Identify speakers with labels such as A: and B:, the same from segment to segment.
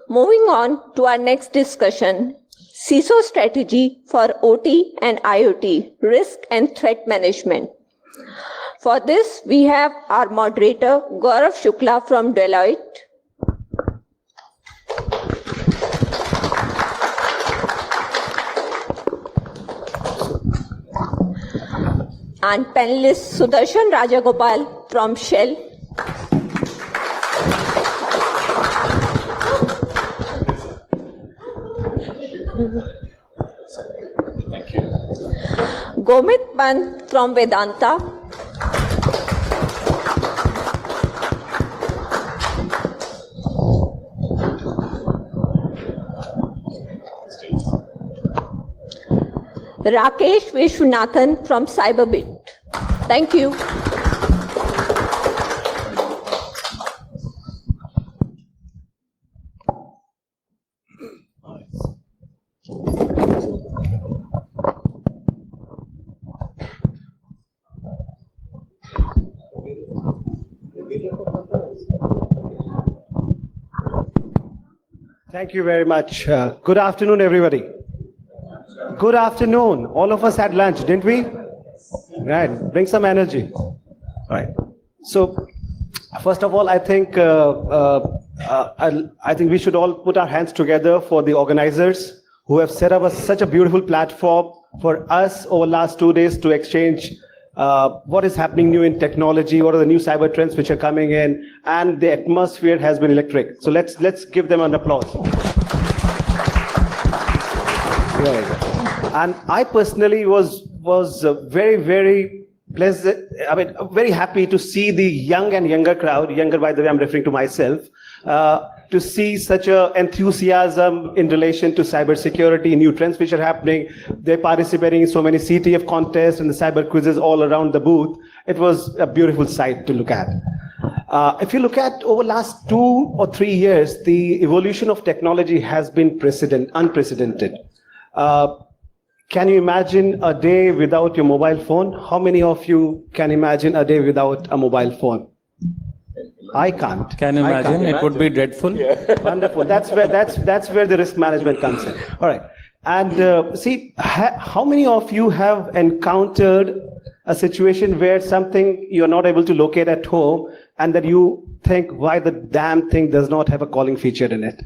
A: moving on to our next discussion, CISO strategy for OT and IoT, risk and threat management. For this, we have our moderator, Gaurav Shukla from Deloitte. And panelist Sudarshan Rajagopal from Shell.
B: Thank you.
A: Gomit Pant from Vedanta. Rakesh Vishwanathan from Cyberbit. Thank you.
C: Thank you very much. Good afternoon, everybody. Good afternoon. All of us had lunch, didn't we? Right. Bring some energy. All right. So, first of all, I think we should all put our hands together for the organizers who have set up such a beautiful platform for us over the last 2 days to exchange what is happening new in technology, what are the new cyber trends which are coming in, and the atmosphere has been electric. So let's give them an applause. Right. And I personally was very, very pleasant. I mean, very happy to see the young and younger crowd. Younger, by the way, I'm referring to myself. To see such a enthusiasm in relation to cybersecurity, new trends which are happening. They're participating in so many CTF contests and the cyber quizzes all around the booth. It was a beautiful sight to look at. If you look at over the last 2 or 3 years, the evolution of technology has been unprecedented. Can you imagine a day without your mobile phone? How many of you can imagine a day without a mobile phone? I can't.
B: Can you imagine? It would be dreadful.
C: Yeah. Wonderful. That's where the risk management comes in. All right. And see, how many of you have encountered a situation where something you're not able to locate at home, and that you think, why the damn thing does not have a calling feature in it?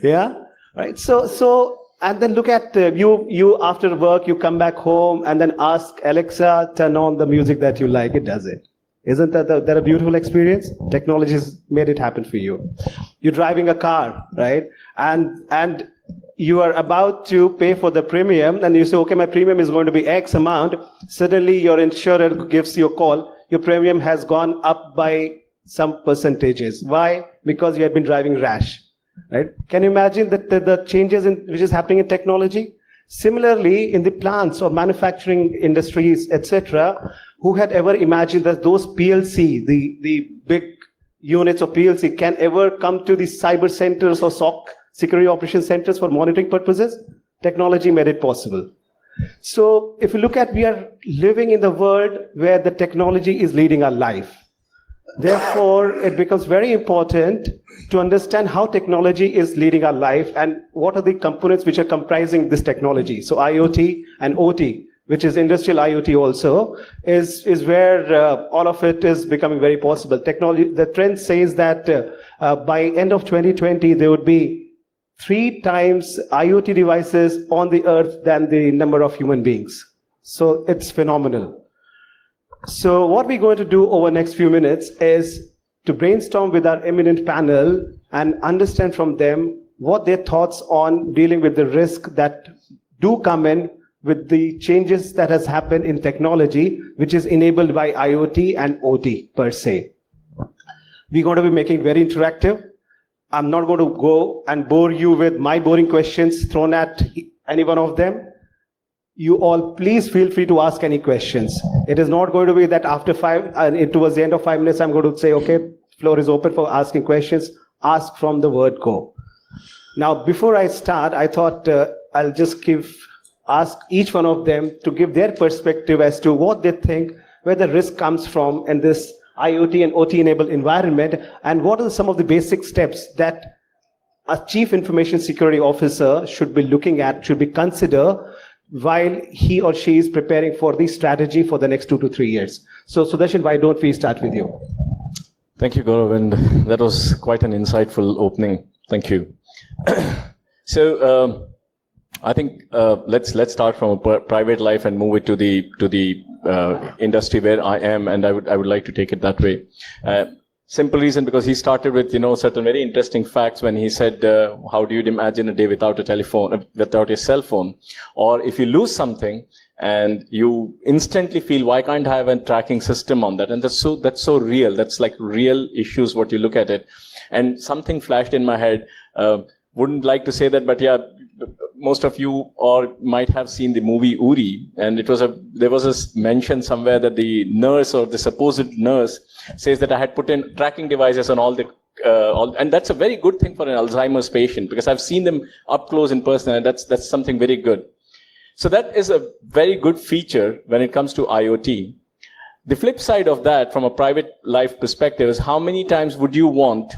C: Yeah. Right. So. And then look at you after work, you come back home and then ask Alexa, turn on the music that you like. It does it. Isn't that a beautiful experience? Technology has made it happen for you. You're driving a car, right? And you are about to pay for the premium, and you say, okay, my premium is going to be X amount. Suddenly your insurer gives you a call. Your premium has gone up by some percentages. Why? Because you have been driving rash. Right? Can you imagine the changes which is happening in technology? Similarly, in the plants or manufacturing industries, etc., who had ever imagined that those PLC, the big units of PLC, can ever come to the cyber centers or SOC, security operation centers, for monitoring purposes? Technology made it possible. So if you look at, we are living in the world where the technology is leading our life. Therefore, it becomes very important to understand how technology is leading our life and what are the components which are comprising this technology. So IoT and OT, which is industrial IoT also, is where all of it is becoming very possible. Technology, the trend says that by end of 2020, there would be 3 times IoT devices on the earth than the number of human beings. So it's phenomenal. So what we're going to do over the next few minutes is to brainstorm with our eminent panel and understand from them what their thoughts on dealing with the risk that do come in with the changes that has happened in technology, which is enabled by IoT and OT per se. We're going to be making very interactive. I'm not going to go and bore you with my boring questions thrown at any one of them. You all please feel free to ask any questions. It is not going to be that after towards the end of 5 minutes, I'm going to say, okay, floor is open for asking questions. Ask from the word go. Now, before I start, I thought I'll just ask each one of them to give their perspective as to what they think, where the risk comes from in this IoT and OT enabled environment, and what are some of the basic steps that a chief information security officer should be looking at, should be considered while he or she is preparing for the strategy for the next 2 to 3 years? So Sudarshan, why don't we start with you?
B: Thank you, Gaurav, and that was quite an insightful opening. Thank you. So I think let's start from a private life and move it to the industry where I am, and I would like to take it that way. Simple reason, because he started with certain very interesting facts when he said, how do you imagine a day without a telephone, without a cell phone, or if you lose something and you instantly feel, why can't I have a tracking system on that? And that's so real. That's like real issues what you look at it. And something flashed in my head. Wouldn't like to say that, but yeah, most of you might have seen the movie Uri, and there was a mention somewhere that the nurse or the supposed nurse says that I had put in tracking devices on and that's a very good thing for an Alzheimer's patient, because I've seen them up close in person, and that's something very good. So that is a very good feature when it comes to IoT. The flip side of that, from a private life perspective, is how many times would you want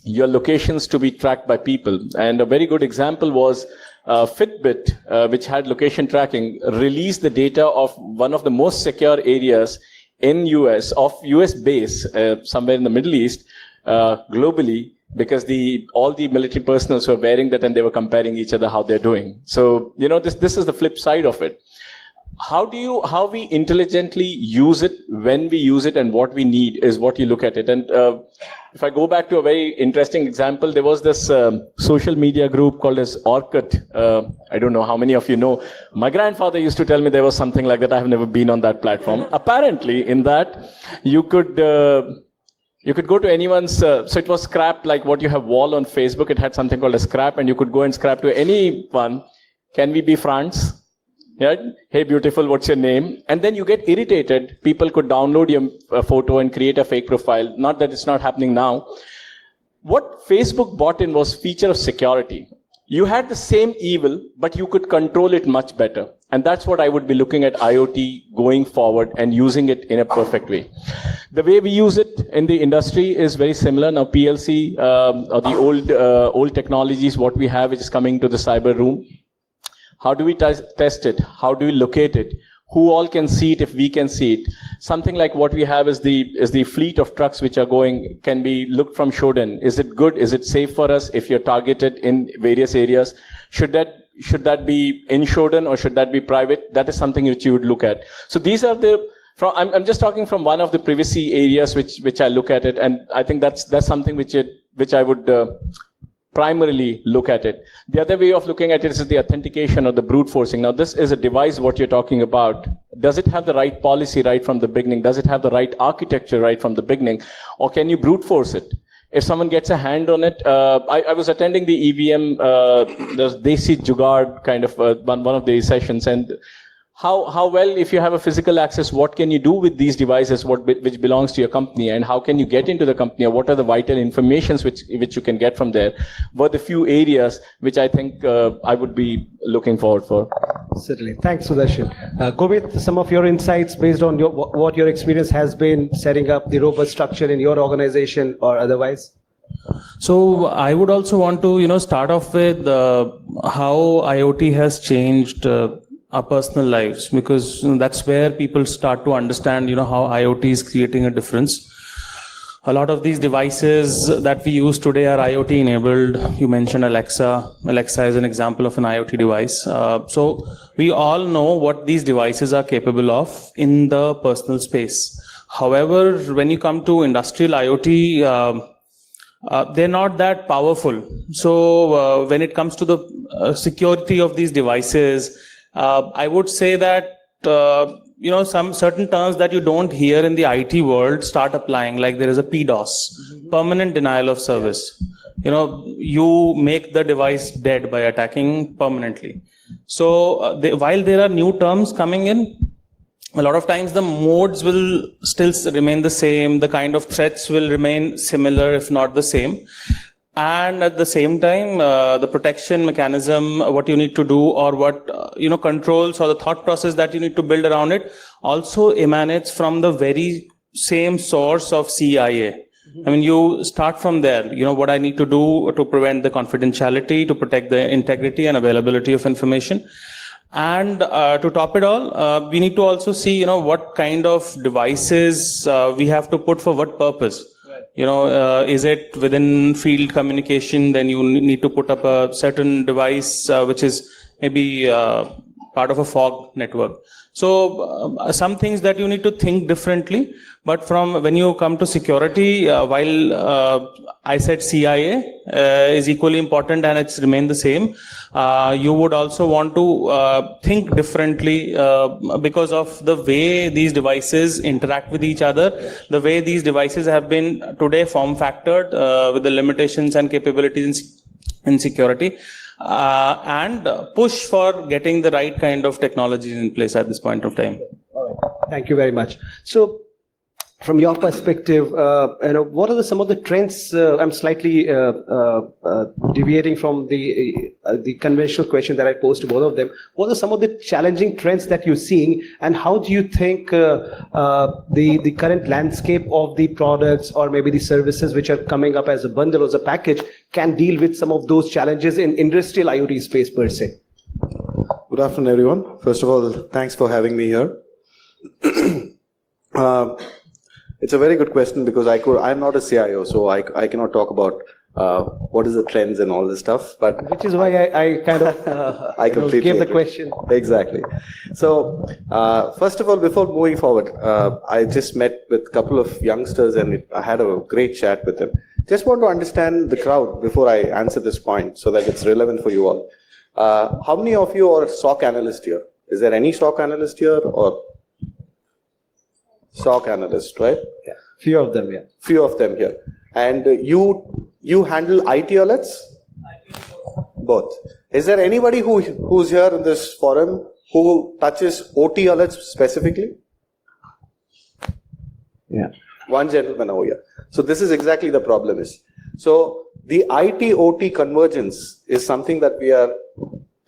B: your locations to be tracked by people? And a very good example was Fitbit, which had location tracking, released the data of one of the most secure areas in US base, somewhere in the Middle East, globally, because all the military personnel were wearing that, and they were comparing each other how they're doing. So, this is the flip side of it. How we intelligently use it, when we use it, and what we need is what you look at it. And if I go back to a very interesting example, there was this social media group called as Orkut. I don't know how many of you know. My grandfather used to tell me there was something like that. I have never been on that platform. Apparently, in that, you could go to anyone's, so it was scrap, like what you have wall on Facebook. It had something called a scrap, and you could go and scrap to anyone. Can we be friends? Yeah. Hey, beautiful, what's your name? And then you get irritated. People could download your photo and create a fake profile. Not that it's not happening now. What Facebook brought in was feature of security. You had the same evil, but you could control it much better. And that's what I would be looking at IoT going forward and using it in a perfect way. The way we use it in the industry is very similar. Now, PLC, or the old technologies, what we have, which is coming to the cyber room. How do we test it? How do we locate it? Who all can see it if we can see it? Something like what we have is the fleet of trucks which are going, can be looked from Shodan. Is it good? Is it safe for us if you're targeted in various areas? Should that be in Shodan, or should that be private? That is something which you would look at. So these are I'm just talking from one of the privacy areas which I look at it, and I think that's something which I would primarily look at it. The other way of looking at it is the authentication or the brute forcing. Now, this is a device, what you're talking about. Does it have the right policy right from the beginning? Does it have the right architecture right from the beginning? Or can you brute force it? If someone gets a hand on it, I was attending the EVM, the Desi Jugaad kind of one of the sessions, and how well, if you have a physical access, what can you do with these devices, which belongs to your company, and how can you get into the company, or what are the vital informations which you can get from there, were the few areas which I think I would be looking forward for.
C: Certainly. Thanks, Sudarshan. Govit, some of your insights based on what your experience has been setting up the robust structure in your organization or otherwise?
D: So I would also want to, start off with how IoT has changed our personal lives, because that's where people start to understand, how IoT is creating a difference. A lot of these devices that we use today are IoT enabled. You mentioned Alexa. Alexa is an example of an IoT device. So we all know what these devices are capable of in the personal space. However, when you come to industrial IoT, they're not that powerful. So when it comes to the security of these devices, I would say that, some certain terms that you don't hear in the IT world start applying, like there is a PDoS, permanent denial of service. You make the device dead by attacking permanently. So while there are new terms coming in, a lot of times the modes will still remain the same. The kind of threats will remain similar, if not the same. And at the same time, the protection mechanism, what you need to do, or what, controls or the thought process that you need to build around it also emanates from the very same source of CIA. I mean, you start from there, what I need to do to prevent the confidentiality, to protect the integrity and availability of information. And to top it all, we need to also see, what kind of devices we have to put for what purpose. Is it within field communication? Then you need to put up a certain device which is maybe part of a fog network. So some things that you need to think differently. But from when you come to security, while I said CIA is equally important and it's remained the same, you would also want to think differently because of the way these devices interact with each other, the way these devices have been today form factored with the limitations and capabilities in security. And push for getting the right kind of technologies in place at this point of time.
C: Thank you very much. So, from your perspective, what are some of the trends? I'm slightly deviating from the conventional question that I posed to both of them. What are some of the challenging trends that you're seeing, and how do you think the current landscape of the products or maybe the services which are coming up as a bundle or as a package can deal with some of those challenges in industrial IoT space per se?
E: Good afternoon, everyone. First of all, thanks for having me here. It's a very good question because I'm not a CIO, so I cannot talk about what is the trends and all this stuff. But
C: which is why I kind of
E: I completely
C: gave the
E: agree.
C: question.
E: Exactly. So first of all, before moving forward, I just met with a couple of youngsters and I had a great chat with them. Just want to understand the crowd before I answer this point so that it's relevant for you all. How many of you are SOC analyst here? Is there any SOC analyst here or SOC analyst, right?
C: Yeah, few of them, yeah.
E: Few of them here. And you handle IT alerts? Both. Is there anybody who's here in this forum who touches OT alerts specifically?
C: Yeah.
E: One gentleman over here. So this is exactly the problem is. So the IT OT convergence is something that we are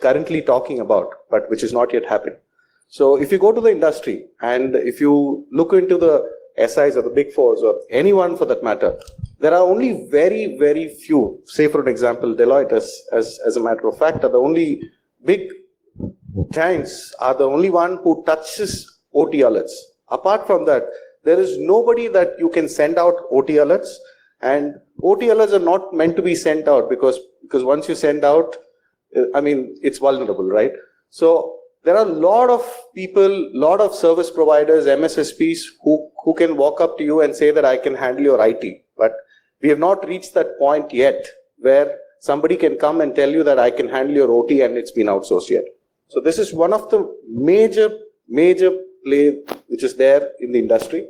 E: currently talking about, but which is not yet happened. So if you go to the industry and if you look into the SIs or the big fours or anyone for that matter, there are only very, very few, say for an example, Deloitte as a matter of fact are the only big giants are the only one who touches OT alerts. Apart from that, there is nobody that you can send out OT alerts, and OT alerts are not meant to be sent out because once you send out, it's vulnerable, right? So there are a lot of people, lot of service providers, MSSPs who can walk up to you and say that I can handle your IT. But we have not reached that point yet where somebody can come and tell you that I can handle your OT and it's been outsourced yet. So this is one of the major play which is there in the industry.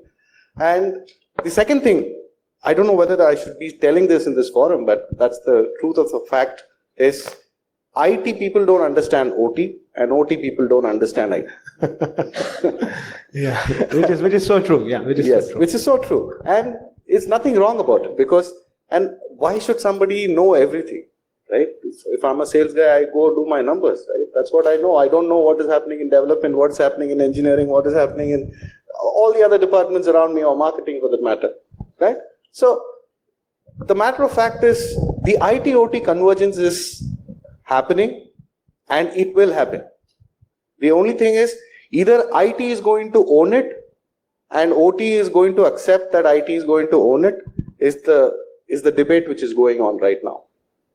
E: And the second thing, I don't know whether I should be telling this in this forum, but that's the truth of the fact is IT people don't understand OT and OT people don't understand IT.
C: Yeah, which is so true. Yeah, which is so true.
E: And it's nothing wrong about it and why should somebody know everything, right? If I'm a sales guy, I go do my numbers, right? That's what I know. I don't know what is happening in development, what's happening in engineering, what is happening in all the other departments around me or marketing for that matter, right? So the matter of fact is the IT OT convergence is happening and it will happen. The only thing is either IT is going to own it and OT is going to accept that IT is going to own it is the debate which is going on right now.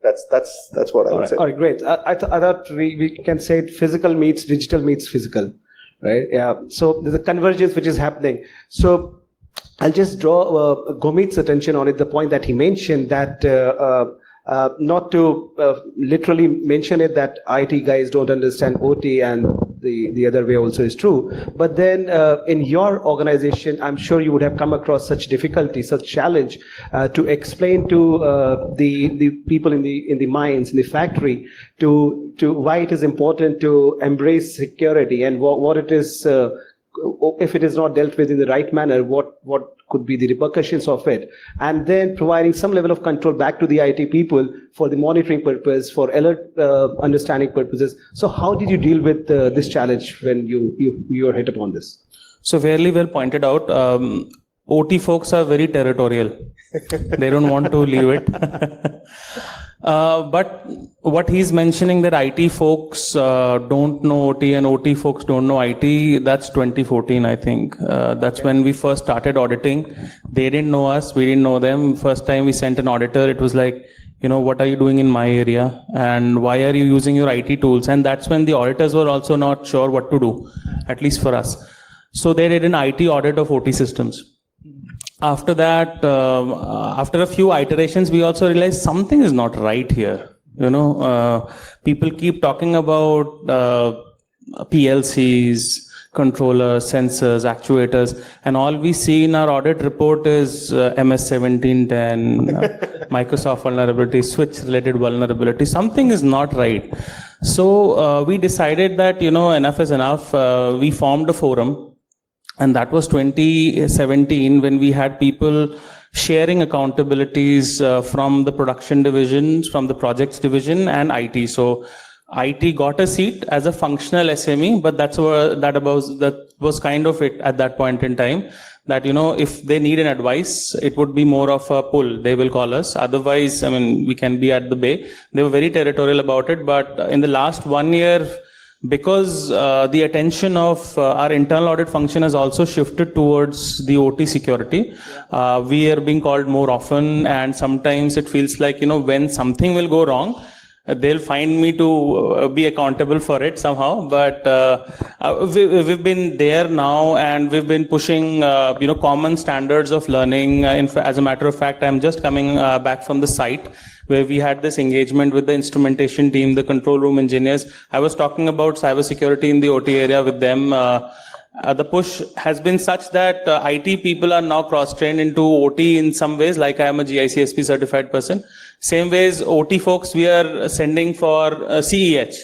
E: That's what I would say.
C: All right, great. I thought we can say it physical meets digital meets physical, right? Yeah. So there's a convergence which is happening. So I'll just draw Gomit's attention on it, the point that he mentioned that not to literally mention it that IT guys don't understand OT and the other way also is true. But then in your organization, I'm sure you would have come across such difficulty, such challenge to explain to the people in the mines, in the factory, to why it is important to embrace security and what it is, if it is not dealt with in the right manner, what could be the repercussions of it, and then providing some level of control back to the IT people for the monitoring purpose, for alert understanding purposes. So how did you deal with this challenge when you were hit upon this?
D: So fairly well pointed out. OT folks are very territorial. They don't want to leave it. But what he's mentioning that IT folks don't know OT and OT folks don't know IT, that's 2014, I think. That's when we first started auditing. They didn't know us, we didn't know them. First time we sent an auditor, it was like, what are you doing in my area? And why are you using your IT tools? And that's when the auditors were also not sure what to do, at least for us. So they did an IT audit of OT systems. After that, after a few iterations, we also realized something is not right here. People keep talking about PLCs, controllers, sensors, actuators, and all we see in our audit report is MS 1710, Microsoft vulnerability, switch-related vulnerability. Something is not right. So we decided that, enough is enough. We formed a forum. And that was 2017 when we had people sharing accountabilities from the production divisions, from the projects division and IT. So IT got a seat as a functional SME, but that was kind of it at that point in time. That, if they need an advice, it would be more of a pull. They will call us. Otherwise, we can be at the bay. They were very territorial about it. But in the last 1 year, because the attention of our internal audit function has also shifted towards the OT security, we are being called more often, and sometimes it feels like, when something will go wrong, they'll find me to be accountable for it somehow. But we've been there now, and we've been pushing, common standards of learning. As a matter of fact, I'm just coming back from the site where we had this engagement with the instrumentation team, the control room engineers. I was talking about cybersecurity in the OT area with them. The push has been such that IT people are now cross-trained into OT in some ways, like I am a GICSP certified person. Same ways, OT folks, we are sending for CEH.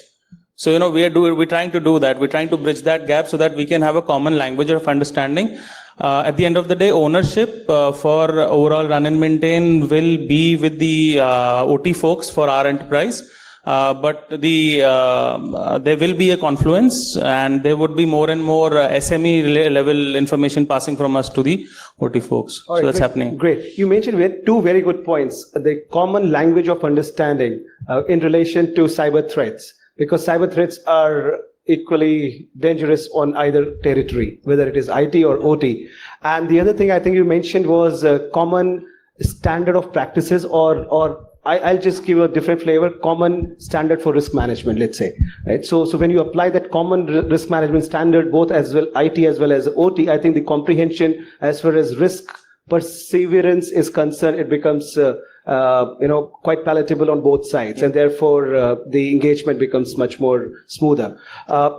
D: So, we're trying to do that. We're trying to bridge that gap so that we can have a common language of understanding. At the end of the day, ownership for overall run and maintain will be with the OT folks for our enterprise. But there will be a confluence, and there would be more and more SME level information passing from us to the OT folks.
C: All right,
D: so that's
C: great,
D: happening.
C: Great. You mentioned two very good points. The common language of understanding in relation to cyber threats, because cyber threats are equally dangerous on either territory, whether it is IT or OT. And the other thing I think you mentioned was a common standard of practices, or I'll just give a different flavor, common standard for risk management, let's say. Right? So when you apply that common risk management standard, both as well IT as well as OT, I think the comprehension as far as risk perseverance is concerned, it becomes quite palatable on both sides, and therefore the engagement becomes much more smoother.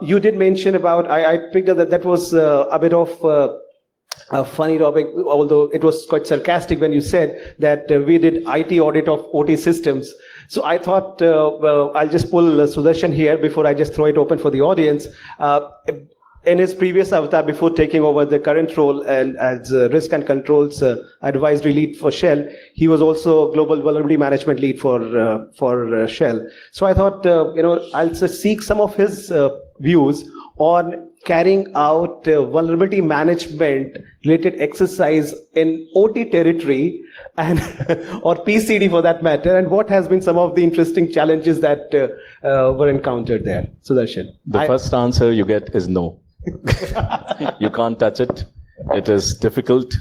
C: You did mention about, I picked up that was a bit of a funny topic, although it was quite sarcastic when you said that we did IT audit of OT systems. So I thought, I'll just pull Sudarshan here before I just throw it open for the audience. In his previous avatar, before taking over the current role and as risk and controls advisory lead for Shell, he was also global vulnerability management lead for Shell. So I thought, I'll just seek some of his views on carrying out vulnerability management related exercise in OT territory and or PCD for that matter, and what has been some of the interesting challenges that were encountered there. Sudarshan.
B: The first answer you get is no. You can't touch it. It is difficult.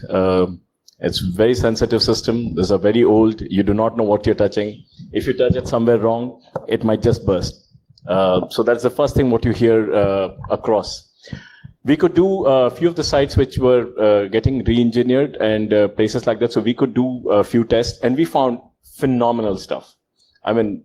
B: It's very sensitive system. These are very old. You do not know what you're touching. If you touch it somewhere wrong, it might just burst. So that's the first thing what you hear across. We could do a few of the sites which were getting re-engineered and places like that. So we could do a few tests, and we found phenomenal stuff. I mean,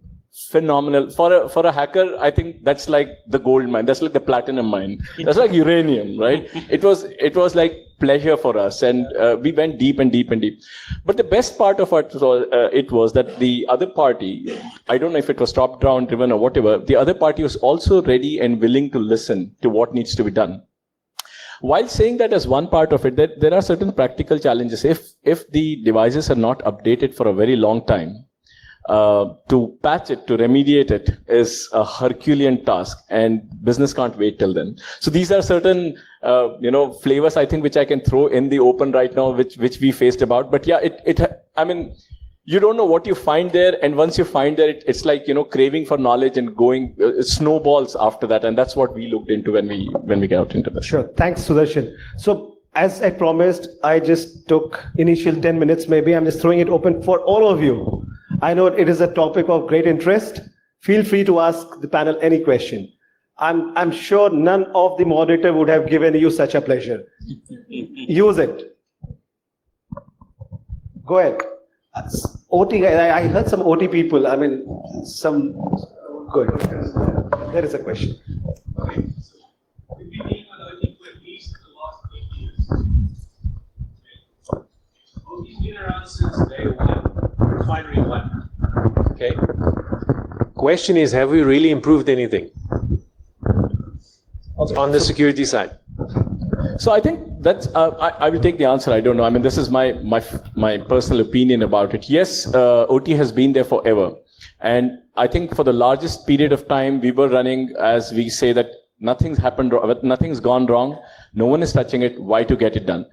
B: phenomenal. For a hacker, I think that's like the gold mine. That's like the platinum mine. That's like uranium, right? It was like pleasure for us, and we went deep and deep and deep. But the best part of it was that the other party, I don't know if it was top-down driven or whatever, the other party was also ready and willing to listen to what needs to be done. While saying that as one part of it, there are certain practical challenges. If the devices are not updated for a very long time, to patch it, to remediate it is a Herculean task, and business can't wait till then. So these are certain, flavors, I think, which I can throw in the open right now, which we faced about. But yeah, I mean, you don't know what you find there, and once you find there, it's like, craving for knowledge and going snowballs after that, and that's what we looked into when we got into this.
C: Sure. Thanks, Sudarshan. So, as I promised, I just took initial 10 minutes, maybe. I'm just throwing it open for all of you. I know it is a topic of great interest. Feel free to ask the panel any question. I'm sure none of the moderator would have given you such a pleasure. Use it. Go ahead. OT, I heard some OT people. I mean, some. Good. There is a question.
F: Okay. So we've been dealing with OT for at least the last 20 years. Okay. OT's been around since day one, refinery one.
G: Okay. Question is, have we really improved anything on the security side?
B: So I think that's, I will take the answer. I don't know. I mean, this is my personal opinion about it. Yes, OT has been there forever. And I think for the largest period of time, we were running, as we say, that nothing's happened, nothing's gone wrong. No one is touching it. Why to get it done?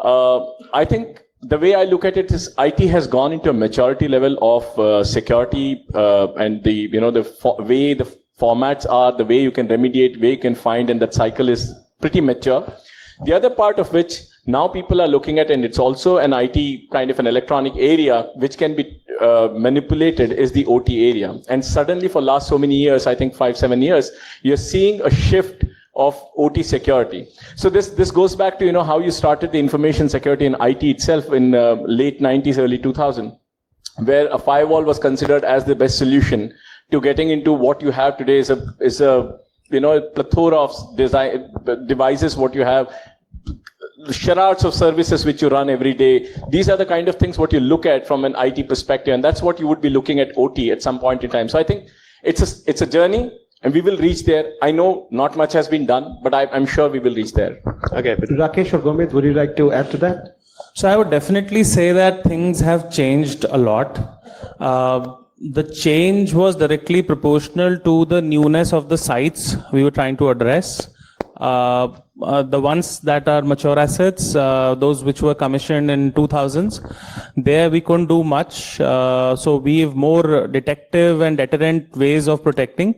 B: I think the way I look at it is IT has gone into a maturity level of security and the way the formats are, the way you can remediate, way you can find, and that cycle is pretty mature. The other part of which now people are looking at, and it's also an IT kind of an electronic area which can be manipulated, is the OT area. And suddenly for last so many years, I think 5-7 years, you're seeing a shift of OT security. So this goes back to how you started the information security in IT itself in late 90s, early 2000, where a firewall was considered as the best solution to getting into what you have today is a plethora of devices, what you have, charades of services which you run every day. These are the kind of things what you look at from an IT perspective, and that's what you would be looking at OT at some point in time. So I think it's a journey, and we will reach there. I know not much has been done, but I'm sure we will reach there.
C: Okay, but Rakesh or Gomit, would you like to add to that?
D: So I would definitely say that things have changed a lot. The change was directly proportional to the newness of the sites we were trying to address. The ones that are mature assets, those which were commissioned in 2000s, there we couldn't do much. So we have more detective and deterrent ways of protecting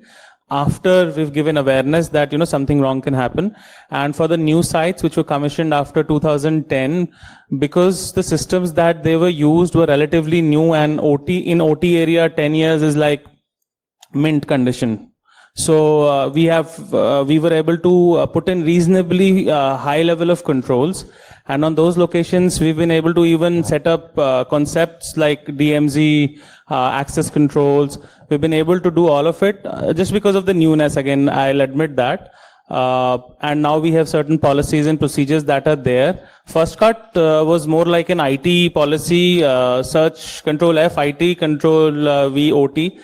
D: after we've given awareness that something wrong can happen. And for the new sites which were commissioned after 2010, because the systems that they were used were relatively new, and in OT area 10 years is like mint condition. So we were able to put in reasonably high level of controls, and on those locations we've been able to even set up concepts like DMZ, access controls. We've been able to do all of it just because of the newness. Again, I'll admit that. And now we have certain policies and procedures that are there. First cut was more like an IT policy, search control F, IT control V, OT.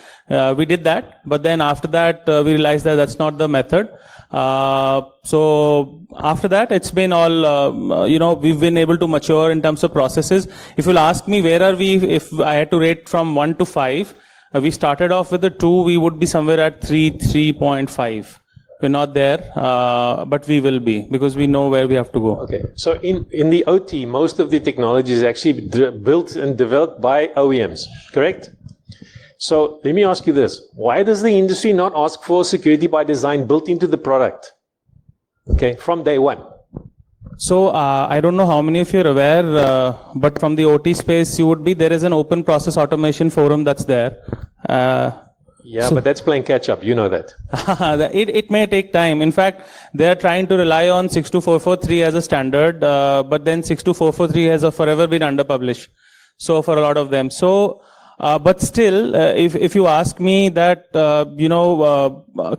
D: We did that, but then after that we realized that that's not the method. So after that, it's been all, we've been able to mature in terms of processes. If you'll ask me where are we, if I had to rate from 1 to 5, we started off with a 2, we would be somewhere at 3.5. We're not there, but we will be, because we know where we have to go.
G: Okay. So in the OT, most of the technology is actually built and developed by OEMs, correct? So let me ask you this. Why does the industry not ask for security by design built into the product? Okay, from day one.
D: So I don't know how many of you are aware, but from the OT space, there is an open process automation forum that's there.
G: But that's playing catch up. You know that.
D: It may take time. In fact, they are trying to rely on 62443 as a standard, but then 62443 has forever been underpublished. So for a lot of them. So, but still, if you ask me that,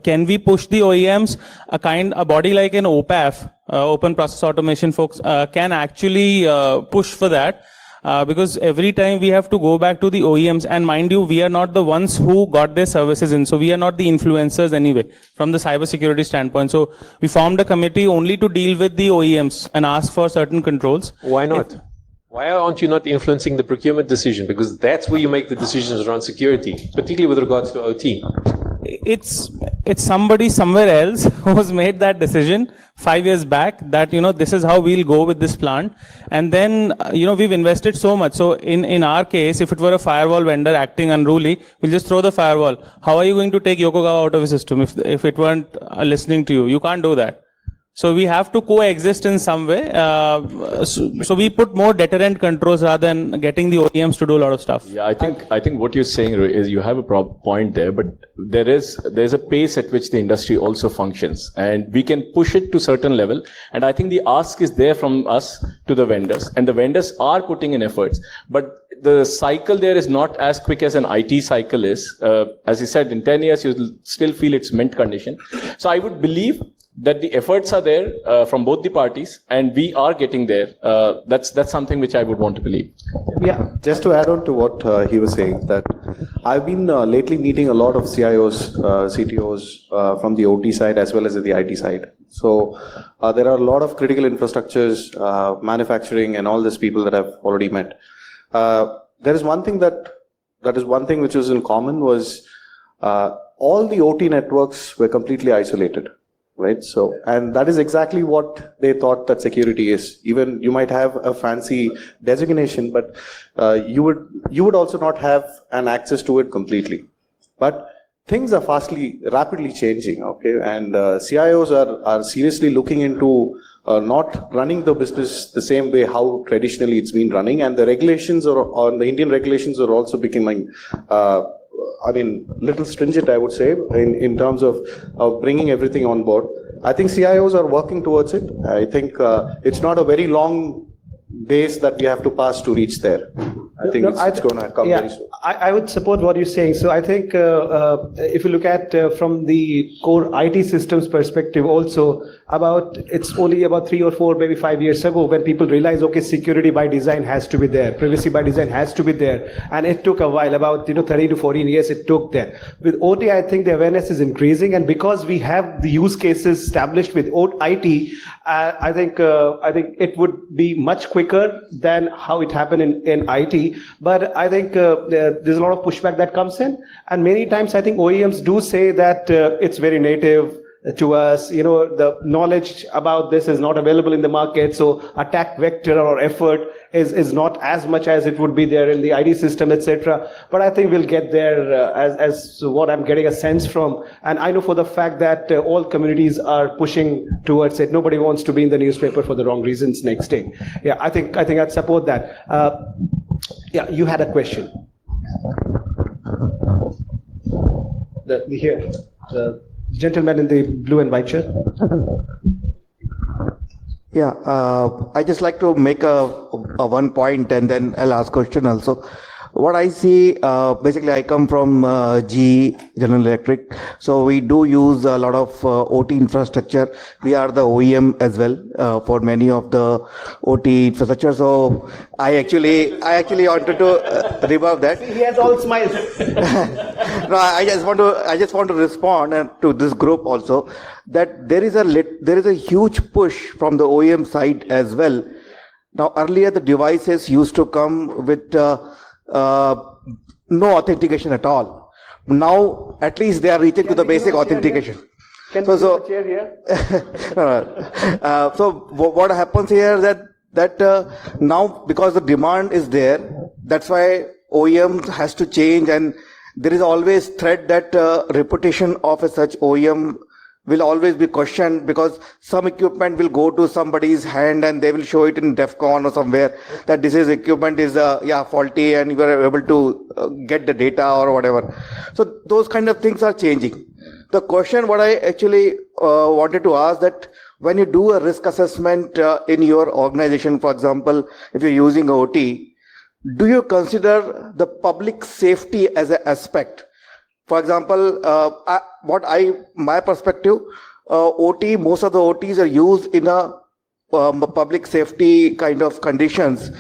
D: can we push the OEMs, a body like an OPAF, open process automation folks, can actually push for that. Because every time we have to go back to the OEMs, and mind you, we are not the ones who got their services in. So we are not the influencers anyway, from the cybersecurity standpoint. So we formed a committee only to deal with the OEMs and ask for certain controls.
G: Why not? Why aren't you not influencing the procurement decision? Because that's where you make the decisions around security, particularly with regards to OT.
D: It's somebody somewhere else who's made that decision 5 years back that, this is how we'll go with this plant. And then, we've invested so much. So in our case, if it were a firewall vendor acting unruly, we'll just throw the firewall. How are you going to take Yokogawa out of the system if it weren't listening to you? You can't do that. So we have to coexist in some way. So we put more deterrent controls rather than getting the OEMs to do a lot of stuff.
B: Yeah, I think what you're saying is you have a point there, but there's a pace at which the industry also functions, and we can push it to certain level. And I think the ask is there from us to the vendors, and the vendors are putting in efforts. But the cycle there is not as quick as an IT cycle is. As you said, in 10 years, you'll still feel it's mint condition. So I would believe that the efforts are there from both the parties, and we are getting there. That's something which I would want to believe.
E: Yeah, just to add on to what he was saying, that I've been lately meeting a lot of CIOs, CTOs from the OT side as well as the IT side. So there are a lot of critical infrastructures, manufacturing, and all these people that I've already met. There is one thing which was in common was all the OT networks were completely isolated. Right. So, and that is exactly what they thought that security is. Even you might have a fancy designation, but you would also not have an access to it completely. But things are rapidly changing. Okay, and CIOs are seriously looking into not running the business the same way how traditionally it's been running, and the regulations or the Indian regulations are also becoming. Little stringent, I would say, in terms of bringing everything on board. I think CIOs are working towards it. I think it's not a very long days that we have to pass to reach there. I think it's going to come very soon.
C: I would support what you're saying. So I think if you look at from the core IT systems perspective also, it's only about 3 or 4, maybe 5 years ago when people realized, okay, security by design has to be there, privacy by design has to be there. And it took a while, about 30 to 14 years it took there. With OT, I think the awareness is increasing. And because we have the use cases established with IT, I think it would be much quicker than how it happened in IT. But I think there's a lot of pushback that comes in, and many times I think OEMs do say that it's very native to us. The knowledge about this is not available in the market, so attack vector or effort is not as much as it would be there in the IT system, etc. But I think we'll get there as what I'm getting a sense from, and I know for the fact that all communities are pushing towards it. Nobody wants to be in the newspaper for the wrong reasons next day. Yeah, I think I'd support that. Yeah, you had a question. Here, the gentleman in the blue and white shirt.
H: Yeah, I just like to make a one point, and then I'll ask question also. What I see, basically I come from GE, General Electric, so we do use a lot of OT infrastructure. We are the OEM as well for many of the OT infrastructure. So I actually wanted to rebuff that.
C: He has all smiles.
H: No, I just want to respond to this group also, that there is a huge push from the OEM side as well. Now earlier the devices used to come with no authentication at all. Now, at least they are reaching to the basic authentication.
C: Can you so chair here?
H: So what happens here that now, because the demand is there, that's why OEM has to change, and there is always threat that reputation of a such OEM will always be questioned, because some equipment will go to somebody's hand and they will show it in DEFCON or somewhere that this is equipment is faulty, and you are able to get the data or whatever. So those kind of things are changing. The question what I actually wanted to ask, that when you do a risk assessment in your organization, for example, if you're using OT, do you consider the public safety as an aspect? For example, my perspective, OT, most of the OTs are used in a public safety kind of conditions.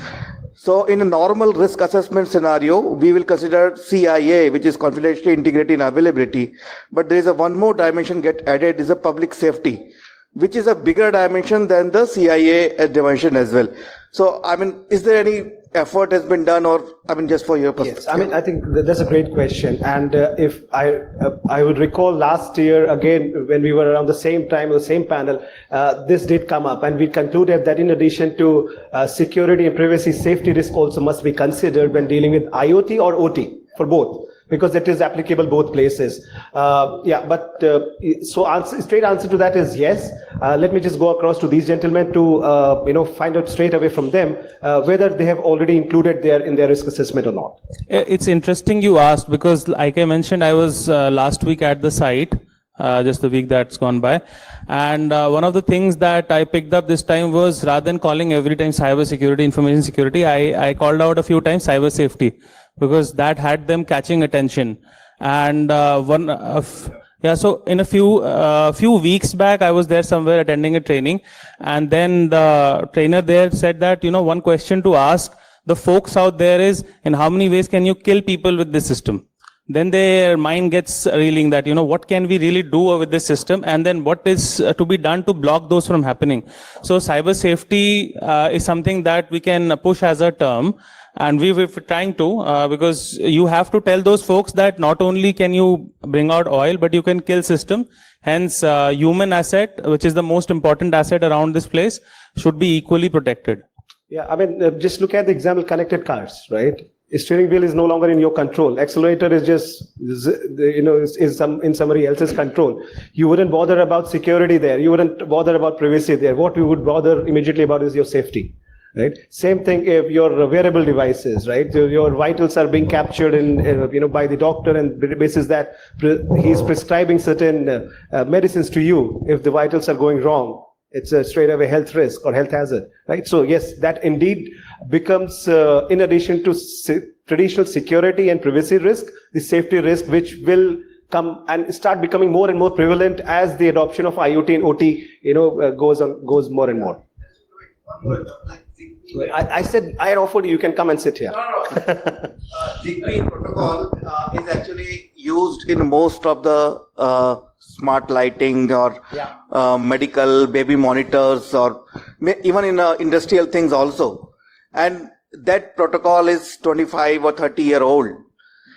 H: So in a normal risk assessment scenario, we will consider CIA, which is confidentiality, integrity, and availability. But there is one more dimension get added, is a public safety, which is a bigger dimension than the CIA dimension as well. So, I mean, is there any effort has been done, or I mean, just for your perspective?
C: Yes, I mean, I think that's a great question. And if I would recall last year, again, when we were around the same time, the same panel, this did come up, and we concluded that in addition to security and privacy, safety risk also must be considered when dealing with IoT or OT, for both, because it is applicable both places. Straight answer to that is yes. Let me just go across to these gentlemen to find out straight away from them whether they have already included in their risk assessment or not.
D: It's interesting you asked, because like I mentioned, I was last week at the site, just the week that's gone by. And one of the things that I picked up this time was, rather than calling every time cyber security, information security, I called out a few times cyber safety, because that had them catching attention. And so in a few weeks back, I was there somewhere attending a training, and then the trainer there said that, one question to ask the folks out there is, in how many ways can you kill people with this system? Then their mind gets reeling that, what can we really do with this system? And then what is to be done to block those from happening? So cyber safety is something that we can push as a term. And we're trying to, because you have to tell those folks that not only can you bring out oil, but you can kill system. Hence, human asset, which is the most important asset around this place, should be equally protected.
C: Yeah, I mean, just look at the example, connected cars, right? Steering wheel is no longer in your control. Accelerator is just, in somebody else's control. You wouldn't bother about security there. You wouldn't bother about privacy there. What we would bother immediately about is your safety. Right. Same thing if your wearable devices, right? Your vitals are being captured by the doctor, and basis that he's prescribing certain medicines to you. If the vitals are going wrong, it's a straight away health risk or health hazard, right? So yes, that indeed becomes, in addition to traditional security and privacy risk, the safety risk, which will come and start becoming more and more prevalent as the adoption of IoT and OT, goes more and more. I said, I offered you can come and sit here.
H: ZigBee protocol is actually used in most of the smart lighting or medical baby monitors, or even in industrial things also. And that protocol is 25 or 30-year-old.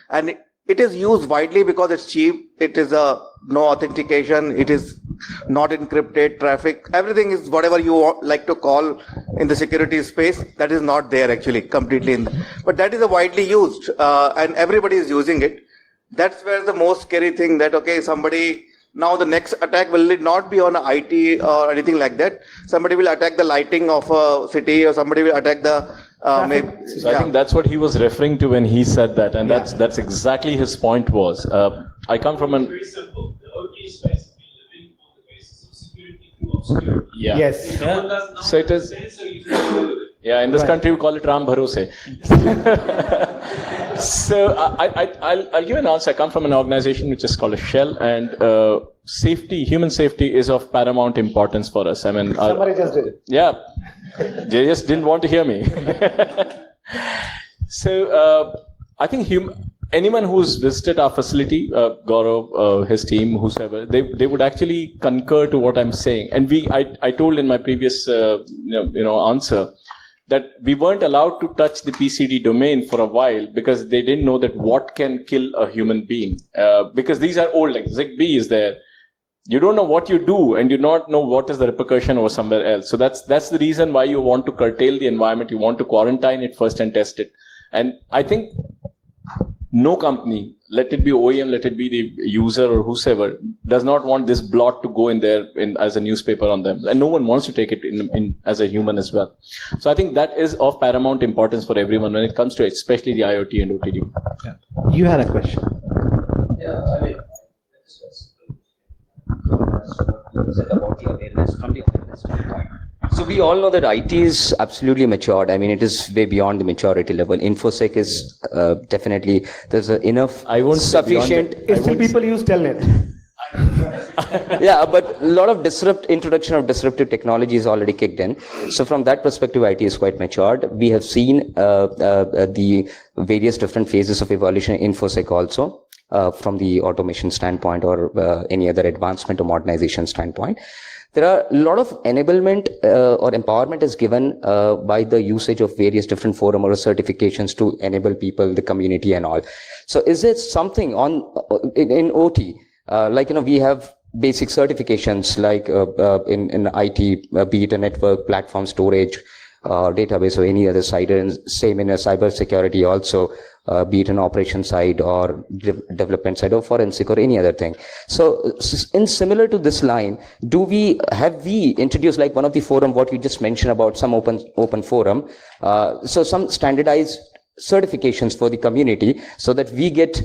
H: And it is used widely because it's cheap. It is no authentication. It is not encrypted traffic. Everything is whatever you like to call in the security space. That is not there actually completely. But that is widely used, and everybody is using it. That's where the most scary thing that, okay, somebody, now the next attack will not be on IT or anything like that. Somebody will attack the lighting of a city, or somebody will attack the
B: I think that's what he was referring to when he said that, and that's exactly his point was. I come from an
F: Very simple. The OT space has been living on the basis of security through obscurity.
C: Yes.
F: Someone does not
B: So it is.
F: so you can do it.
B: Yeah, in this country we call it Ram Bharose. So I'll give an answer. I come from an organization which is called a Shell, and safety, human safety, is of paramount importance for us. I mean,
C: Somebody just did it.
B: yeah, they just didn't want to hear me. So I think anyone who's visited our facility, Gaurav, his team, whosoever, they would actually concur to what I'm saying. And I told in my previous answer that we weren't allowed to touch the PCD domain for a while because they didn't know that what can kill a human being. Because these are old, like ZigBee is there. You don't know what you do, and you not know what is the repercussion over somewhere else. So that's the reason why you want to curtail the environment. You want to quarantine it first and test it. And I think no company, let it be OEM, let it be the user or whosoever, does not want this blot to go in there as a newspaper on them. And no one wants to take it in as a human as well. So I think that is of paramount importance for everyone when it comes to especially the IoT and OTD.
C: Yeah. You had a question.
I: Yeah, I mean, about the awareness from the awareness standpoint. So we all know that IT is absolutely matured. I mean, it is way beyond the maturity level. InfoSec is definitely, there's enough sufficient.
C: Still people use Telnet.
I: Yeah, but a lot of introduction of disruptive technology is already kicked in. So from that perspective, IT is quite matured. We have seen the various different phases of evolution in InfoSec also. From the automation standpoint or any other advancement or modernization standpoint. there are a lot of enablement or empowerment is given by the usage of various different forum or certifications to enable people, the community and all. So is it something in OT, like, we have basic certifications like in IT, be it a network, platform, storage, database or any other side, and same in a cyber security also, be it an operation side or development side or forensic or any other thing. So in similar to this line, have we introduced, like one of the forum, what you just mentioned about some open forum, so some standardized certifications for the community so that we get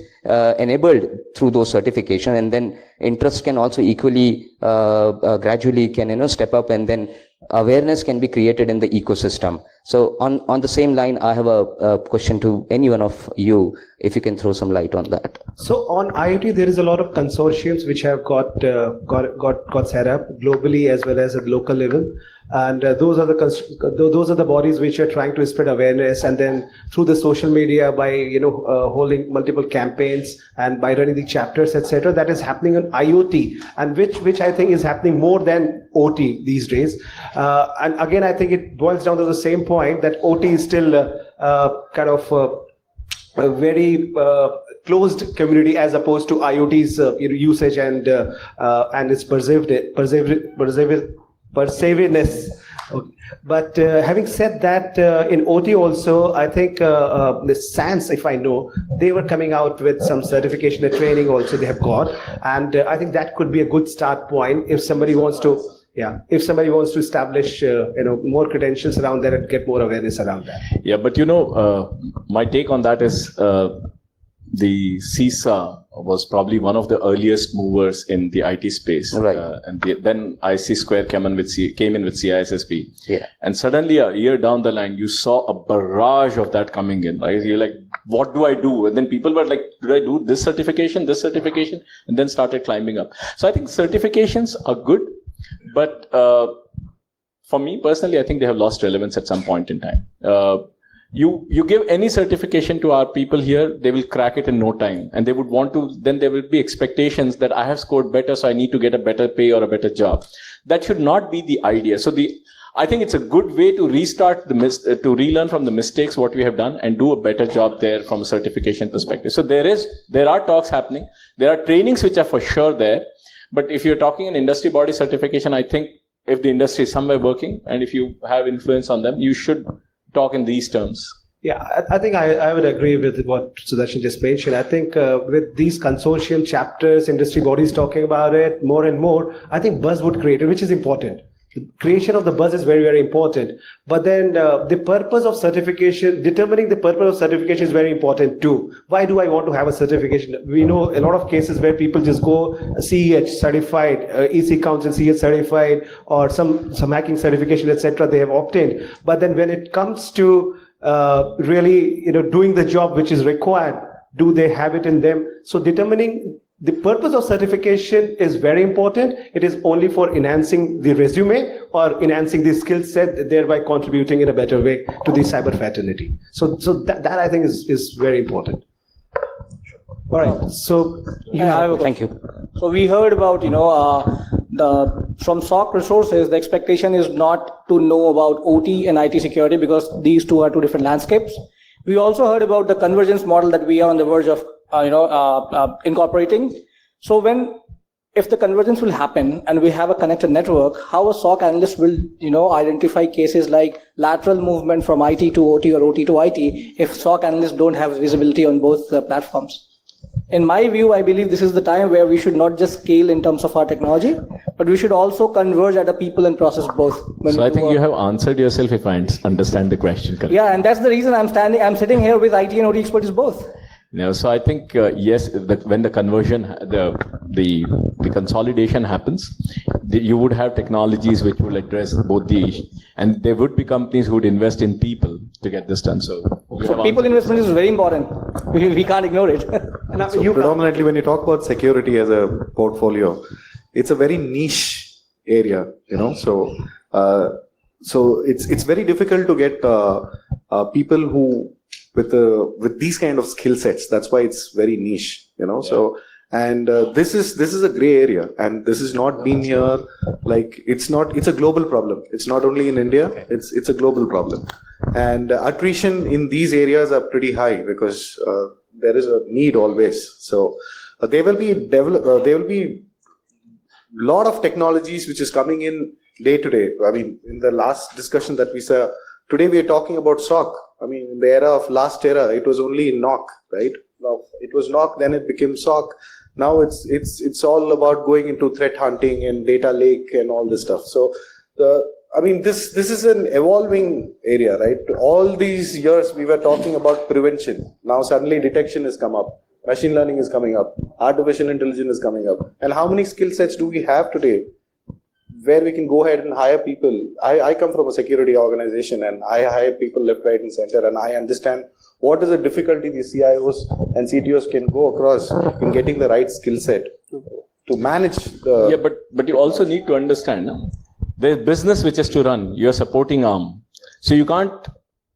I: enabled through those certifications, and then interest can also equally gradually can step up, and then awareness can be created in the ecosystem. So on the same line, I have a question to any one of you, if you can throw some light on that.
C: So on IoT, there is a lot of consortiums which have got set up globally as well as at local level, and those are the bodies which are trying to spread awareness, and then through the social media by holding multiple campaigns and by running the chapters, etc. That is happening on IoT, and which I think is happening more than OT these days. And again, I think it boils down to the same point that OT is still kind of a very closed community as opposed to IoT's usage and its pervasiveness. Okay. But having said that, in OT also, I think the SANS, if I know, they were coming out with some certification and training also they have got, and I think that could be a good start point if somebody wants to. Yeah, if somebody wants to establish, more credentials around that and get more awareness around that.
B: Yeah, but my take on that is the CISA was probably one of the earliest movers in the IT space.
I: Right.
B: And then IC Square came in with CISSP.
I: Yeah.
B: And suddenly a year down the line, you saw a barrage of that coming in. Right? You're like, what do I do? And then people were like, did I do this certification, and then started climbing up. So I think certifications are good. But for me personally, I think they have lost relevance at some point in time. You give any certification to our people here, they will crack it in no time. And they would want to, then there will be expectations that I have scored better, so I need to get a better pay or a better job. That should not be the idea. So I think it's a good way to restart to relearn from the mistakes, what we have done, and do a better job there from a certification perspective. So there are talks happening. There are trainings which are for sure there. But if you're talking an industry body certification, I think if the industry is somewhere working and if you have influence on them, you should talk in these terms.
C: Yeah, I think I would agree with what Sudarshan just mentioned. I think with these consortium chapters, industry bodies talking about it more and more, I think buzz would create it, which is important. The creation of the buzz is very, very important. But then the purpose of certification, determining the purpose of certification is very important too. Why do I want to have a certification? We know a lot of cases where people just go CEH certified, EC Council CEH certified, or some hacking certification, etc. they have obtained. But then when it comes to really doing the job which is required, do they have it in them? So determining the purpose of certification is very important. It is only for enhancing the resume or enhancing the skill set, thereby contributing in a better way to the cyber fraternity. So that I think is very important. All right. So
I: Thank you.
J: So we heard about from SOC resources, the expectation is not to know about OT and IT security because these two are two different landscapes. We also heard about the convergence model that we are on the verge of incorporating. So if the convergence will happen and we have a connected network, how a SOC analyst will identify cases like lateral movement from IT to OT or OT to IT if SOC analysts don't have visibility on both platforms? In my view, I believe this is the time where we should not just scale in terms of our technology, but we should also converge at a people and process both.
B: So I think you have answered yourself if I understand the question correctly.
J: Yeah, and that's the reason I'm sitting here with IT and OT expertise both.
B: No, so I think yes, when the conversion, the consolidation happens, you would have technologies which will address both the, and there would be companies who would invest in people to get this done. So
J: people investment is very important. We can't ignore it.
E: So predominantly, when you talk about security as a portfolio, it's a very niche area, So it's very difficult to get people who with these kind of skill sets. That's why it's very niche, So And this is a gray area, and this has not been here. Like it's a global problem. It's not only in India. It's a global problem, and attrition in these areas are pretty high because there is a need always. So there will be lot of technologies which is coming in day to day. I mean, in the last discussion that we saw today, we are talking about SOC. I mean, in the era of last era, it was only NOC, right? Now it was NOC, then it became SOC. Now it's all about going into threat hunting and data lake and all this stuff. So this is an evolving area, right? All these years we were talking about prevention. Now suddenly detection has come up, machine learning is coming up, artificial intelligence is coming up. And how many skill sets do we have today where we can go ahead and hire people? I come from a security organization and I hire people left, right, and center, and I understand what is the difficulty these CIOs and CTOs can go across in getting the right skill set to manage the...
B: Yeah, but you also need to understand, no? There's business which is to run. You're supporting arm. So you can't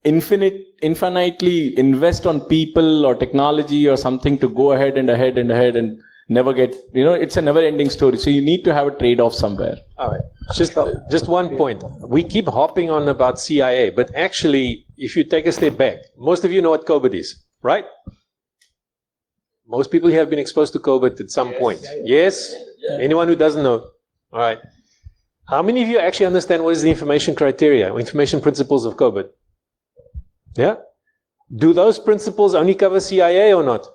B: infinitely invest on people or technology or something to go ahead and never get, it's a never ending story. So you need to have a trade-off somewhere.
G: All right. Just one point. We keep hopping on about CIA, but actually, if you take a step back, most of you know what COVID is, right? Most people here have been exposed to COVID at some point. Yes? Anyone who doesn't know? All right. How many of you actually understand what is the information criteria or information principles of COVID? Yeah? Do those principles only cover CIA or not?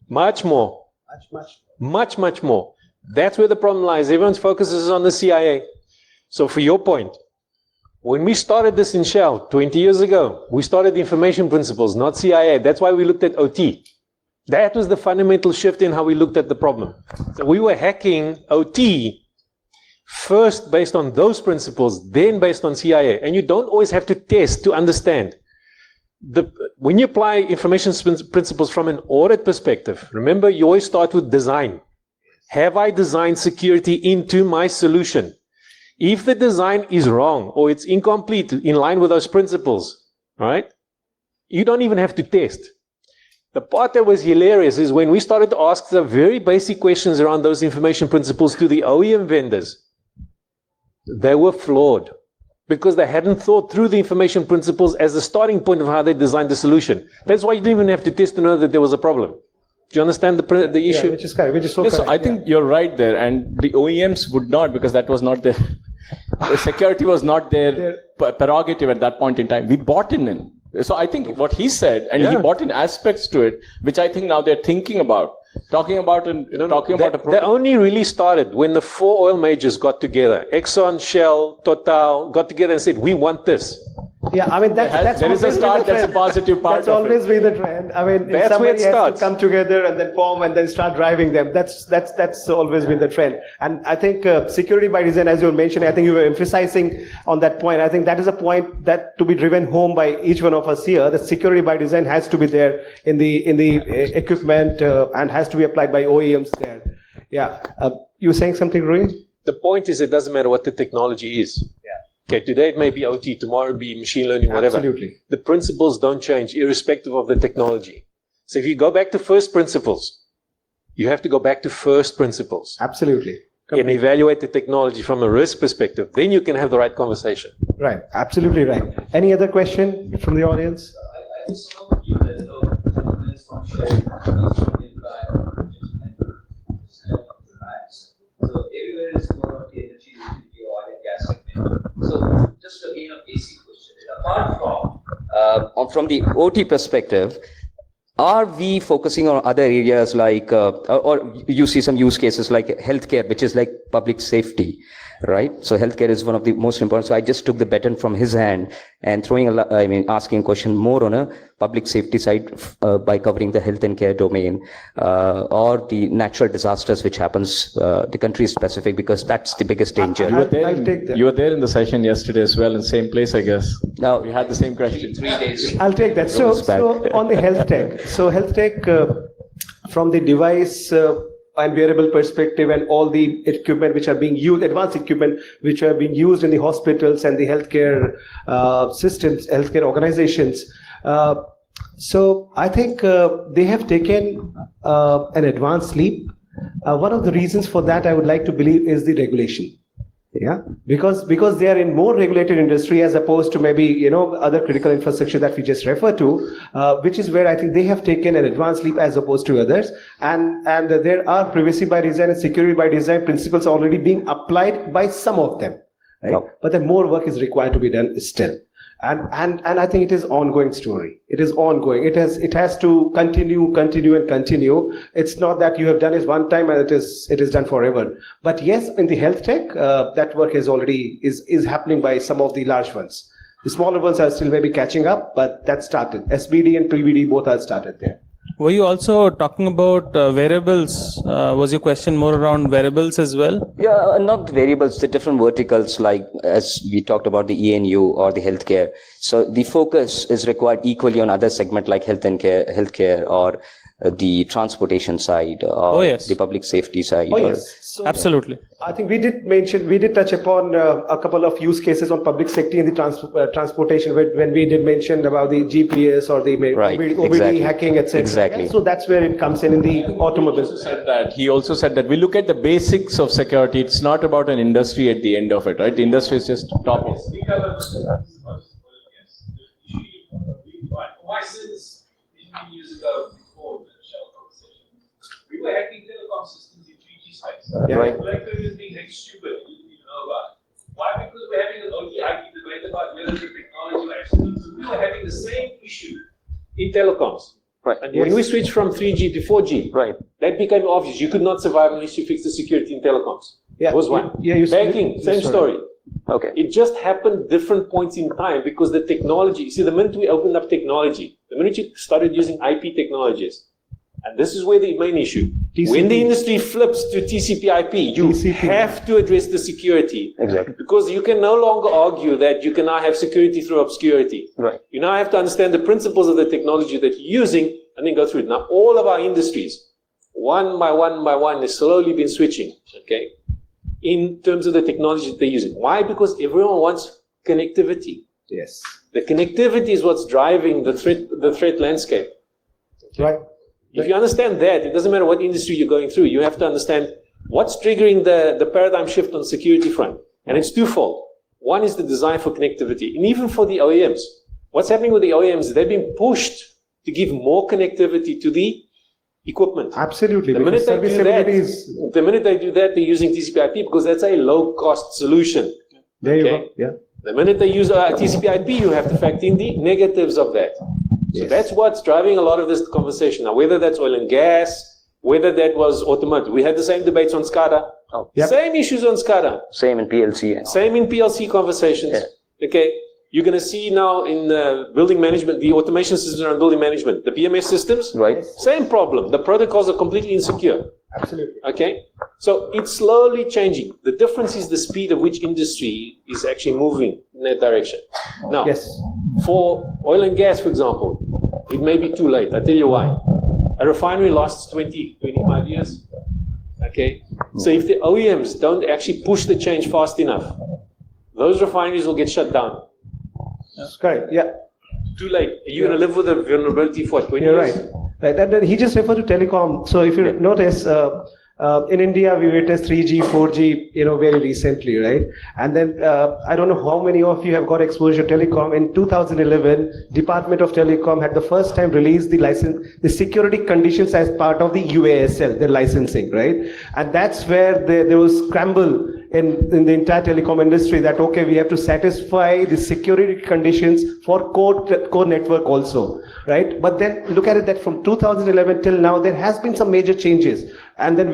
G: Much more. Much more. That's where the problem lies. Everyone's focus is on the CIA. So for your point, when we started this in Shell 20 years ago, we started the information principles, not CIA. That's why we looked at OT. That was the fundamental shift in how we looked at the problem. So we were hacking OT first based on those principles, then based on CIA. And you don't always have to test to understand. When you apply information principles from an audit perspective, remember you always start with design. Have I designed security into my solution? If the design is wrong or it's incomplete in line with those principles, right? You don't even have to test. The part that was hilarious is when we started to ask the very basic questions around those information principles to the OEM vendors, they were flawed because they hadn't thought through the information principles as the starting point of how they designed the solution. That's why you didn't even have to test to know that there was a problem. Do you understand the issue?
C: Yeah, which is correct.
B: So I think you're right there, and the OEMs would not, because that was not their security was not their prerogative at that point in time. We bought in. So I think what he said, and he bought in aspects to it, which I think now they're thinking about, talking about a
G: They only really started when the 4 oil majors got together. Exxon, Shell, Total got together and said, we want this.
C: Yeah, I mean,
B: there is a start, that's a positive part.
C: That's always been the trend. I mean,
G: that's
C: somebody
G: where it starts.
C: has to come together and then form and then start driving them. That's always been the trend. And I think security by design, as you were mentioning, I think you were emphasizing on that point. I think that is a point that to be driven home by each one of us here. That security by design has to be there in the equipment and has to be applied by OEMs there. Yeah, you were saying something, Rui?
G: The point is, it doesn't matter what the technology is. Yeah. Okay, today it may be OT, tomorrow it may be machine learning, whatever.
C: Absolutely.
G: The principles don't change irrespective of the technology. So if you go back to first principles, you have to go back to first principles.
C: Absolutely.
G: And evaluate the technology from a risk perspective. Then you can have the right conversation.
C: Right. Absolutely right. Any other question from the audience?
F: I saw you that minutes from sharing so everywhere is more of the energy, utility, oil and gas segment. So just again a basic question.
I: Apart from the OT perspective, are we focusing on other areas like, or you see some use cases like healthcare, which is like public safety, right? So healthcare is one of the most important. So I just took the baton from his hand and asking a question more on a public safety side by covering the health and care domain or the natural disasters which happens, the country specific, because that's the biggest danger.
B: You were there in the session yesterday as well, in the same place, I guess.
I: Now
B: we had the same question.
I: 3 days.
C: I'll take that. So on the health tech, from the device and wearable perspective and all the equipment which are being used, advanced equipment which are being used in the hospitals and the healthcare systems, healthcare organizations, So I think they have taken an advanced leap. One of the reasons for that, I would like to believe, is the regulation. Yeah, because they are in more regulated industry as opposed to maybe other critical infrastructure that we just referred to, which is where I think they have taken an advanced leap as opposed to others. And there are privacy by design and security by design principles already being applied by some of them, right?
I: No.
C: But then more work is required to be done still. And I think it is ongoing story. It is ongoing. It has to continue. It's not that you have done it one time and it is done forever. But yes, in the health tech, that work is already is happening by some of the large ones. The smaller ones are still maybe catching up, but that started. SBD and PVD both are started there.
D: Were you also talking about wearables? Was your question more around wearables as well?
I: Yeah, not variables, the different verticals, like as we talked about the ENU or the healthcare. So the focus is required equally on other segment like healthcare or the transportation side or the public safety side.
C: Oh, yes. So
D: absolutely.
C: I think we did touch upon a couple of use cases on public safety in the transportation when we did mention about the GPS or the OBD hacking, etc.
I: Exactly.
C: So that's where it comes in the automobile.
B: He also said that we look at the basics of security. It's not about an industry at the end of it, right? The industry is just top.
F: Why since 15 years ago, before the Shell conversation, we were hacking telecom systems in 3G sites.
I: Right.
F: BlackBerry is being hacked stupid. You didn't even know about it. Why? Because we're having an OT-IT debate about whether the technology will actually. We were having the same issue
G: in telecoms.
I: Right.
G: And when we switched from 3G to 4G,
I: right,
G: that became obvious. You could not survive unless you fixed the security in telecoms.
C: Yeah.
G: Was one.
C: Yeah,
G: Banking, same story.
I: Okay.
G: It just happened different points in time because the technology, see, the minute we opened up technology, the minute you started using IP technologies, and this is where the main issue, when the industry flips to TCP/IP, you have to address the security.
I: Exactly.
G: Because you can no longer argue that you can now have security through obscurity.
I: Right.
G: You now have to understand the principles of the technology that you're using and then go through it. Now, all of our industries, one by one, has slowly been switching, okay, in terms of the technology that they're using. Why? Because everyone wants connectivity.
C: Yes.
G: The connectivity is what's driving the threat landscape.
C: Right.
G: If you understand that, it doesn't matter what industry you're going through, you have to understand what's triggering the paradigm shift on security front. And it's twofold. One is the design for connectivity. And even for the OEMs, what's happening with the OEMs, they've been pushed to give more connectivity to the equipment.
C: Absolutely.
G: The minute they do that, they're using TCP/IP because that's a low-cost solution.
C: There you go. Yeah.
G: The minute they use TCP/IP, you have to factor in the negatives of that. So that's what's driving a lot of this conversation. Now, whether that's oil and gas, whether that was automotive. We had the same debates on SCADA. Same issues on SCADA.
I: Same in PLC.
G: Same in PLC conversations. Yeah. Okay. You're going to see now in building management, the automation systems around building management, the PMS systems.
I: Right.
G: Same problem. The protocols are completely insecure.
C: Absolutely.
G: Okay. So it's slowly changing. The difference is the speed of which industry is actually moving in that direction. Now, for oil and gas, for example, it may be too late. I'll tell you why. A refinery lasts 20, 25 years. Okay. So if the OEMs don't actually push the change fast enough, those refineries will get shut down.
C: That's correct. Yeah.
G: Too late. You're going to live with a vulnerability for 20 years.
C: Right. And then he just referred to telecom. So if you notice, in India, we witnessed 3G, 4G, very recently, right? And then I don't know how many of you have got exposure to telecom. In 2011, Department of Telecom had the first time released the security conditions as part of the UASL, their licensing, right? And that's where there was scramble in the entire telecom industry that, okay, we have to satisfy the security conditions for core network also, right? But then look at it that from 2011 till now, there has been some major changes. And then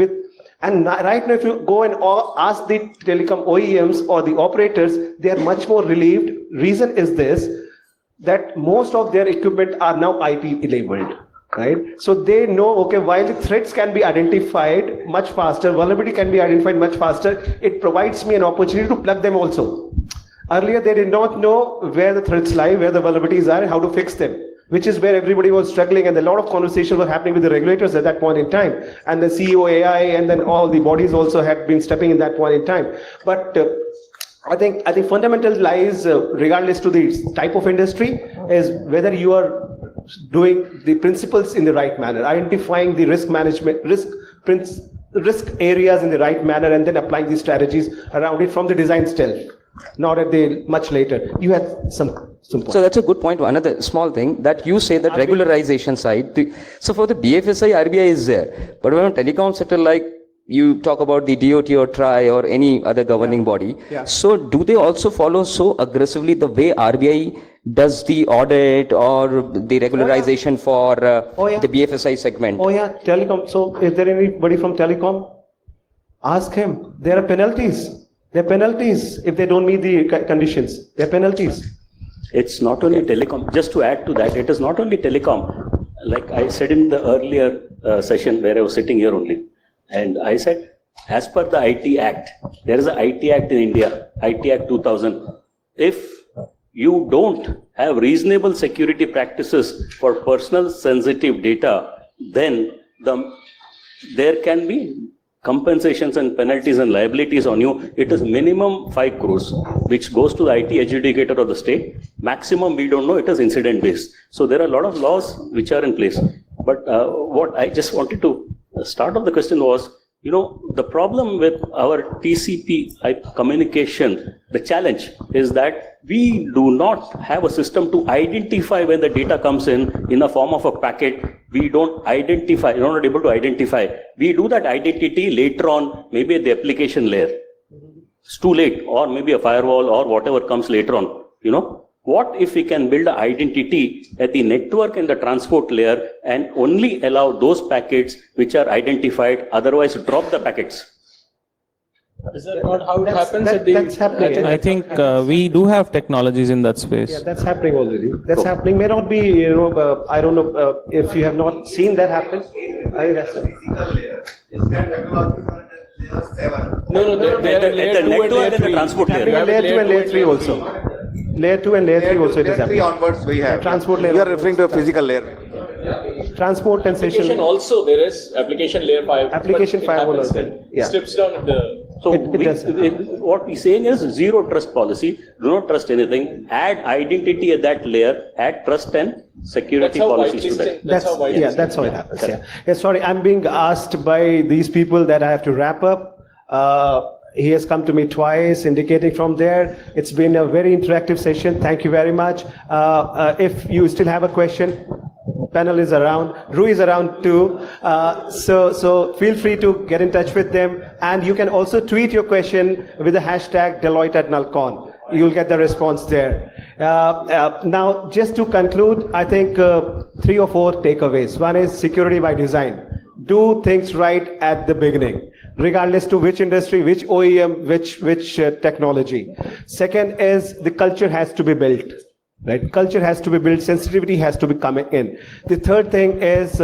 C: right now, if you go and ask the telecom OEMs or the operators, they are much more relieved. Reason is this, that most of their equipment are now IP enabled. Right? So they know, okay, while the threats can be identified much faster, vulnerability can be identified much faster, it provides me an opportunity to plug them also. Earlier, they did not know where the threats lie, where the vulnerabilities are, and how to fix them, which is where everybody was struggling, and a lot of conversations were happening with the regulators at that point in time. And the CEO AI and then all the bodies also had been stepping in that point in time. But I think fundamental lies, regardless to the type of industry, is whether you are doing the principles in the right manner, identifying the risk management, risk areas in the right manner, and then applying the strategies around it from the design itself, not at the much later. You had some point.
I: So that's a good point. Another small thing that you say that regularization side. So for the BFSI, RBI is there, but when on telecom sector, like you talk about the DOT or TRAI or any other governing body.
C: Yeah.
I: So do they also follow so aggressively the way RBI does the audit or the regularization for the BFSI segment?
C: Oh yeah, telecom. So is there anybody from telecom? Ask him. There are penalties. There are penalties if they don't meet the conditions. There are penalties.
K: It's not only telecom. Just to add to that, it is not only telecom. Like I said in the earlier session where I was sitting here only, and I said, as per the IT Act, there is an IT Act in India, IT Act 2000. If you don't have reasonable security practices for personal sensitive data, then there can be compensations and penalties and liabilities on you. It is minimum 5 crores, which goes to the IT adjudicator of the state. Maximum, we don't know, it is incident based. So there are a lot of laws which are in place. But what I just wanted to start off the question was, the problem with our TCP communication, the challenge is that we do not have a system to identify when the data comes in a form of a packet. We don't identify, we're not able to identify. We do that identity later on, maybe at the application layer. It's too late, or maybe a firewall or whatever comes later on, What if we can build an identity at the network and the transport layer and only allow those packets which are identified, otherwise drop the packets?
D: Is that not how it happens?
C: That's happening.
D: I think we do have technologies in that space.
C: Yeah, that's happening already. That's happening. May not be, I don't know if you have not seen that happen.
K: No, the network and the transport layer.
C: Layer 2 and layer 3 also. Layer 2 and layer 3 also it is happening.
H: Onwards we have.
C: Transport layer.
H: We are referring to a physical layer.
C: Transport and session.
B: Also, there is application layer 5.
C: Application firewall also. Yeah.
B: Strips down the.
K: So
C: It
K: what we're saying is zero trust policy. Do not trust anything. Add identity at that layer. Add trust and security policies to that.
C: That's how it happens. Yeah. Sorry, I'm being asked by these people that I have to wrap up. He has come to me twice, indicating from there. It's been a very interactive session. Thank you very much. If you still have a question, panel is around. Rui is around too. So feel free to get in touch with them. And you can also tweet your question with the hashtag Deloitte@Nullcon. You'll get the response there. Now, just to conclude, I think 3 or 4 takeaways. One is security by design. Do things right at the beginning, regardless to which industry, which OEM, which technology. Second is the culture has to be built. Right? Culture has to be built, sensitivity has to be coming in. The third thing is,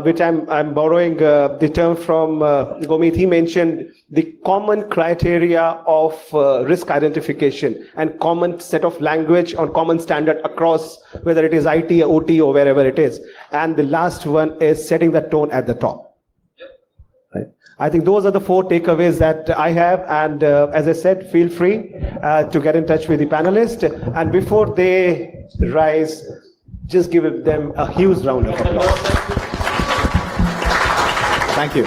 C: which I'm borrowing the term from Gomit, he mentioned the common criteria of risk identification and common set of language or common standard across, whether it is IT, OT, or wherever it is. And the last one is setting the tone at the top. I think those are the 4 takeaways that I have. And as I said, feel free to get in touch with the panelists. And before they rise, just give them a huge round of applause. Thank you.